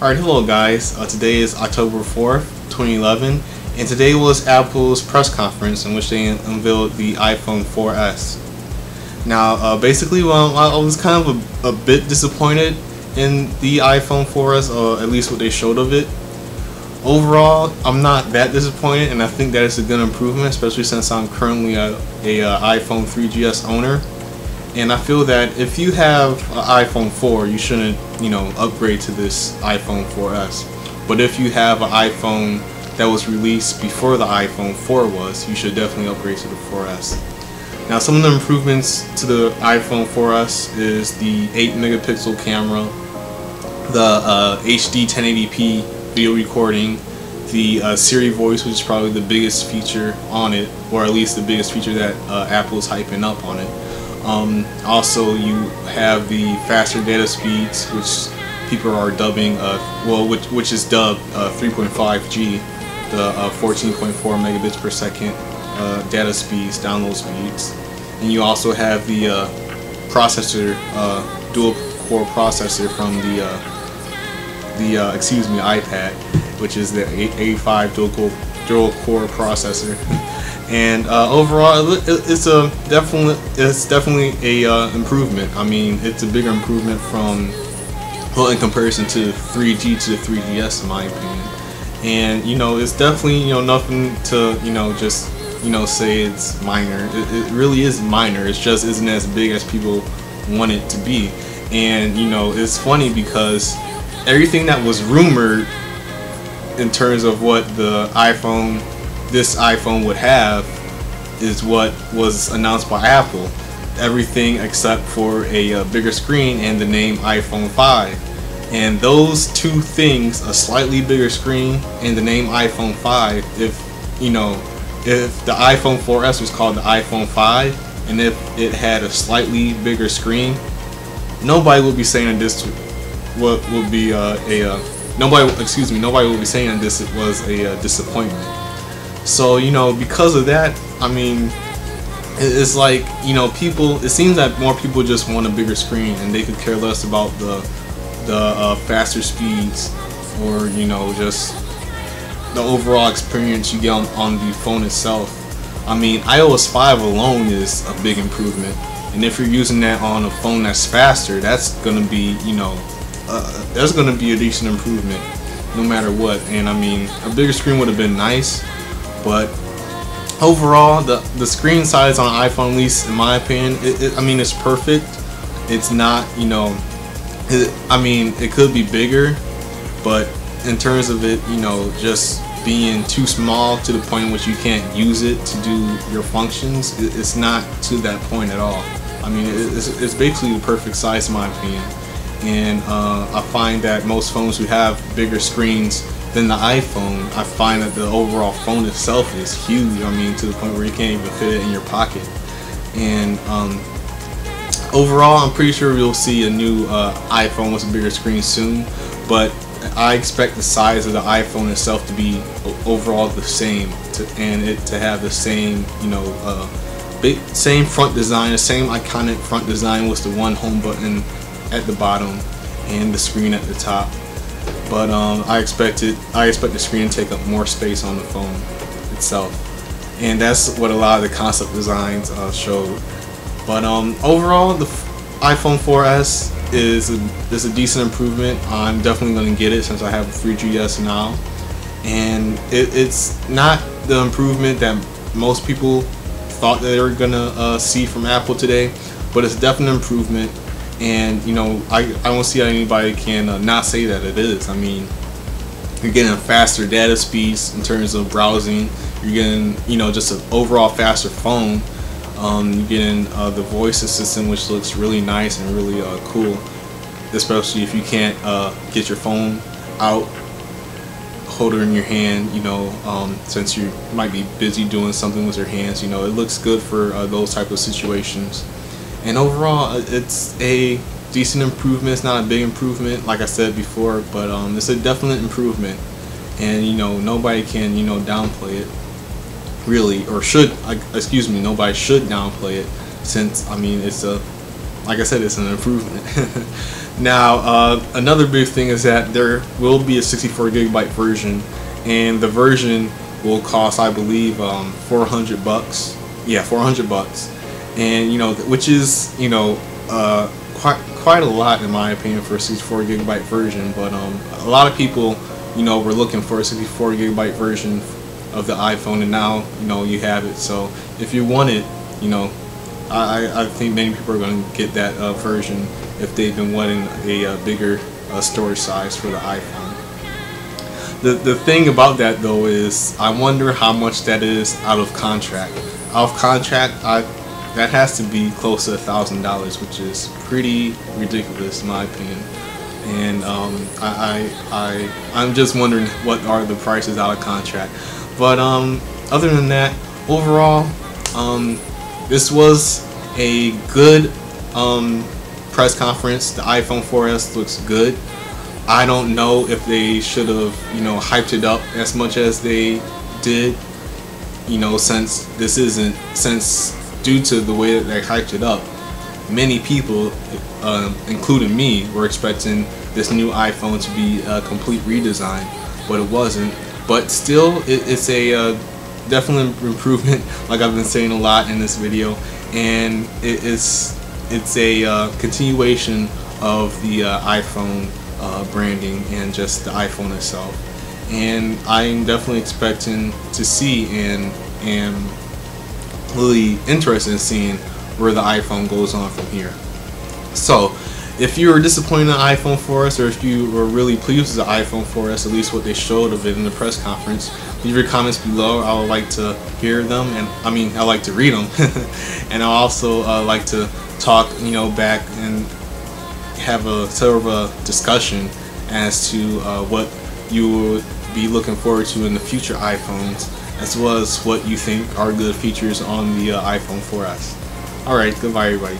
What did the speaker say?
Alright, hello guys. Today is October 4th, 2011, and today was Apple's press conference in which they unveiled the iPhone 4S. Now, basically, I was kind of a bit disappointed in the iPhone 4S, or at least what they showed of it. Overall, I'm not that disappointed, and I think that it's a good improvement, especially since I'm currently a iPhone 3GS owner. And I feel that if you have an iPhone 4, you shouldn't, upgrade to this iPhone 4S. But if you have an iPhone that was released before the iPhone 4 was, you should definitely upgrade to the 4S. Now, some of the improvements to the iPhone 4S is the 8 megapixel camera, the HD 1080p video recording, the Siri voice, which is probably the biggest feature on it, or at least the biggest feature that Apple is hyping up on it. Also, you have the faster data speeds, which people are dubbing, which is dubbed 3.5G, the 14.4 megabits per second data speeds, download speeds. And you also have the processor, dual core processor from the iPad, which is the A5 dual core processor. And overall, it's definitely a improvement. I mean, it's a bigger improvement from, in comparison to 3G to the 3GS, in my opinion. And it's definitely nothing to just say it's minor. It really is minor. It just isn't as big as people want it to be. And it's funny because everything that was rumored in terms of what this iPhone would have is what was announced by Apple. Everything except for a bigger screen and the name iPhone 5. And those two things, a slightly bigger screen and the name iPhone 5, if the iPhone 4S was called the iPhone 5 and if it had a slightly bigger screen, nobody would be saying this would be nobody would be saying that this was a disappointment. So because of that, I mean, it's like people. It seems that more people just want a bigger screen, and they could care less about the faster speeds, or just the overall experience you get on the phone itself. I mean, iOS 5 alone is a big improvement, and if you're using that on a phone that's faster, that's gonna be that's gonna be a decent improvement, no matter what. And I mean, a bigger screen would have been nice. But overall, the screen size on an iPhone, at least in my opinion, I mean, it's perfect. It's not, I mean, it could be bigger, but in terms of it, just being too small to the point in which you can't use it to do your functions, it's not to that point at all. I mean, it's basically the perfect size in my opinion. And I find that most phones who have bigger screens than the iPhone, I find that the overall phone itself is huge. I mean, to the point where you can't even fit it in your pocket. And overall, I'm pretty sure we'll see a new iPhone with a bigger screen soon. But I expect the size of the iPhone itself to be overall the same, and it to have the same, same front design, the same iconic front design with the one home button at the bottom and the screen at the top. But I expect the screen to take up more space on the phone itself, and that's what a lot of the concept designs showed. But overall, the iPhone 4S is a decent improvement. I'm definitely going to get it since I have a 3GS now, and it's not the improvement that most people thought that they were gonna see from Apple today, but it's definitely an improvement. And I don't see how anybody can not say that it is. I mean, you're getting faster data speeds in terms of browsing. You're getting just an overall faster phone. You're getting the voice assistant, which looks really nice and really cool, especially if you can't get your phone out, hold it in your hand. Since you might be busy doing something with your hands, it looks good for those type of situations. And overall, it's a decent improvement. It's not a big improvement, like I said before, but it's a definite improvement. And nobody can downplay it, really, or should. Excuse me, nobody should downplay it, since I mean it's a like I said, it's an improvement. Now, another big thing is that there will be a 64 gigabyte version, and the version will cost, I believe, $400. Yeah, $400, and which is quite a lot in my opinion for a 64 gigabyte version. But a lot of people were looking for a 64 gigabyte version of the iPhone, and now you have it. So if you want it, I think many people are going to get that version if they've been wanting a bigger storage size for the iPhone. The thing about that though is I wonder how much that is out of contract. Out of contract, that has to be close to $1,000, which is pretty ridiculous in my opinion. And I'm just wondering what are the prices out of contract. But other than that, overall, this was a good press conference. The iPhone 4S looks good. I don't know if they should have hyped it up as much as they did, since due to the way that they hyped it up, many people, including me, were expecting this new iPhone to be a complete redesign, but it wasn't. But still, it's a definite improvement, like I've been saying a lot in this video, and it's a continuation of the iPhone branding and just the iPhone itself. And I'm definitely expecting to see and really interested in seeing where the iPhone goes on from here. So if you were disappointed in the iPhone 4S, or if you were really pleased with the iPhone 4S, at least what they showed of it in the press conference, leave your comments below. I would like to hear them, and I like to read them. And I also like to talk back and have a sort of a discussion as to what you would be looking forward to in the future iPhones, as well as what you think are good features on the iPhone 4S. Alright, goodbye everybody.